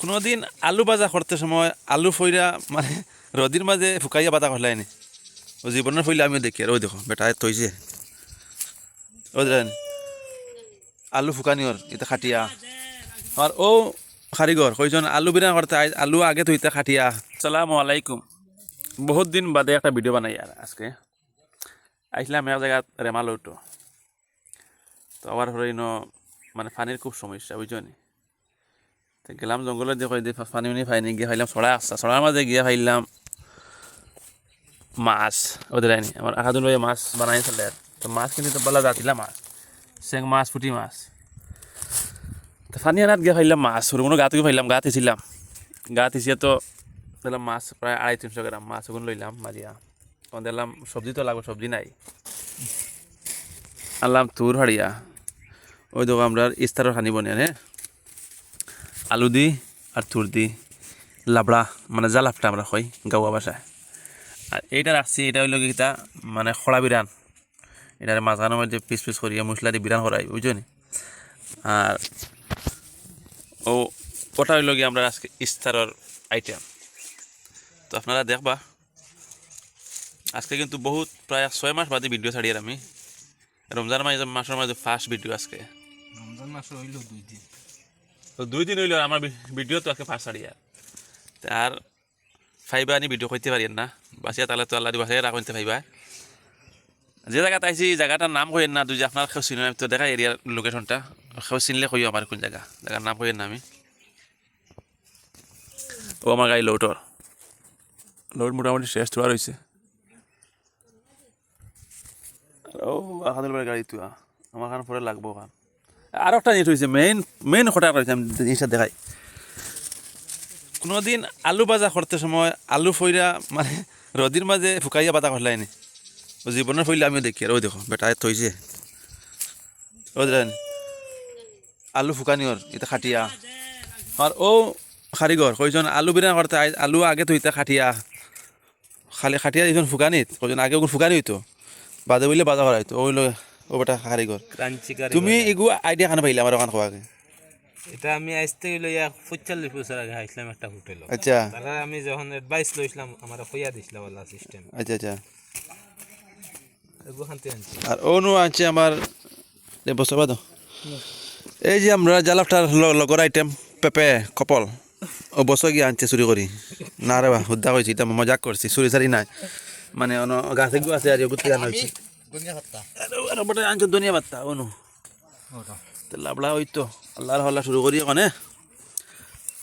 কোনোদিন আলু ভাজা করতে সময় আলু ফইরা মানে রদির মাঝে ফুকাইয়া বাতা করলাইনি ও জীবনের ফইলে আমিও দেখি আর ওই দেখো বেটা তৈছে ও দেন আলু ফুকানিওর এটা খাটিয়া আর ও কারিগর কইজন আলু বিরান করতে আলু আগে তুইতে খাটিয়া। আসসালামু আলাইকুম। বহুত দিন বাদে একটা ভিডিও বানাই আর আজকে আইসলাম এক জায়গা রেমালৌটো তো আবার হইন মানে পানির খুব সমস্যা বুঝছনি তো গেলাম জঙ্গলের দিয়ে পানি উনি পাইনি গিয়ে ফাইলাম ছড়া আসছে ছড়ার মাঝে গিয়ে ফাইলাম মাছ ওদের আইনি আমার আকাদুল ভাই মাছ বানাই ফেলে তো মাছ কিন্তু তো বলা যাতিলা মাছ চেং মাছ পুঁটি মাছ তো পানি আনাত গিয়ে ফাইলাম মাছ সরু কোনো গা থেকে ফাইলাম গা থিছিলাম গা থিছিয়ে তো দিলাম মাছ প্রায় 250-300 গ্রাম মাছ ওগুলো লইলাম মারিয়া তখন দেখলাম সবজি তো লাগবে সবজি নাই আনলাম তুর হাড়িয়া ওই দেখো আমরা ইস্তারের খানি বনিয়া হ্যাঁ আলু দি আর তুর দি লাবড়া মানে জালাপটা আমরা খাই গাওয়া বাসায় আর এইটা রাখছি এটা হইল কিটা মানে খড়া বিরান এটার মাঝখানের মধ্যে পিস পিস করিয়া মশলা দিয়ে বিরান করাই বুঝছো নি আর ওটা হইল গিয়ে আমরা আজকে ইস্তারের আইটেম তো আপনারা দেখবা আজকে কিন্তু বহুত প্রায় 6 মাস বাদে ভিডিও ছাড়িয়ে আমি রমজান মাসের মাঝে ফার্স্ট ভিডিও আজকে রমজান মাস হইল 2 দিন তো 2 দিন হইল আমার ভিডিও তো আজকে ফার্স্ট ছাড়িয়ে আর ফাইবা আনি ভিডিও করতে পারি না বাসিয়া তাহলে তো আল্লাহ বাসায় রাখতে ফাইবা যে জায়গাতে আইছি জায়গাটার নাম কইেন না দুই আপনার কেউ চিনি তো দেখা এরিয়ার লোকেশনটা কেউ চিনলে কইও আমার কোন জায়গার নাম কইেন না আমি ও আমার গাড়ি লোড মোটামুটি শেষ তোলা রয়েছে ও আখাদুল ভাইয়ের গাড়ি তুয়া আমার খান পরে লাগবো খান আর একটা জিনিস হয়েছে মেইন খটা রয়েছে আমি জিনিসটা দেখাই কোনোদিন আলু ভাজা করতে সময় আলু ফইরা মানে রদির মাঝে ফুকাইয়া বাতা করলাইনি ও জীবনের ফইলে আমিও দেখি আর ওই দেখো বেটা তৈছে ও দেন আলু ফুকানিওর এটা খাটিয়া আর ও কারিগর কইজন আলু বিরান করতে আলু আগে তুইতে খাটিয়া খালি খাটিয়া যখন ফুকানিত কইজন আগে ওগুলো ফুকানি হইতো বাদে বইলে বাজা করা হইতো ওই ও বেটা কারিগর তুমি এগু আইডিয়া খান পাইলে আমার ওখান খাওয়াকে এটা আমি আসতে লইয়া 45 বছর আগে আইছিলাম একটা হোটেল আচ্ছা তারা আমি যখন অ্যাডভাইস লইছিলাম আমার কইয়া দিছিল ওলা সিস্টেম আচ্ছা আচ্ছা এগু খানতে আনছি আর অনু আছে আমার বছর বাদ এই যে আমরা জালাপটার লগর আইটেম পেঁপে কপল ও বছর গিয়ে আনছে চুরি করি না রে বা হুদ্দা কইছি এটা মজাক করছি চুরি চারি নাই মানে গাছ এগু আছে আর এগুলো আনা হয়েছে আনছো ধনিয়া পাত্তা অনু লাবলা হইতো আল্লাহর হল্লা শুরু করি ওখানে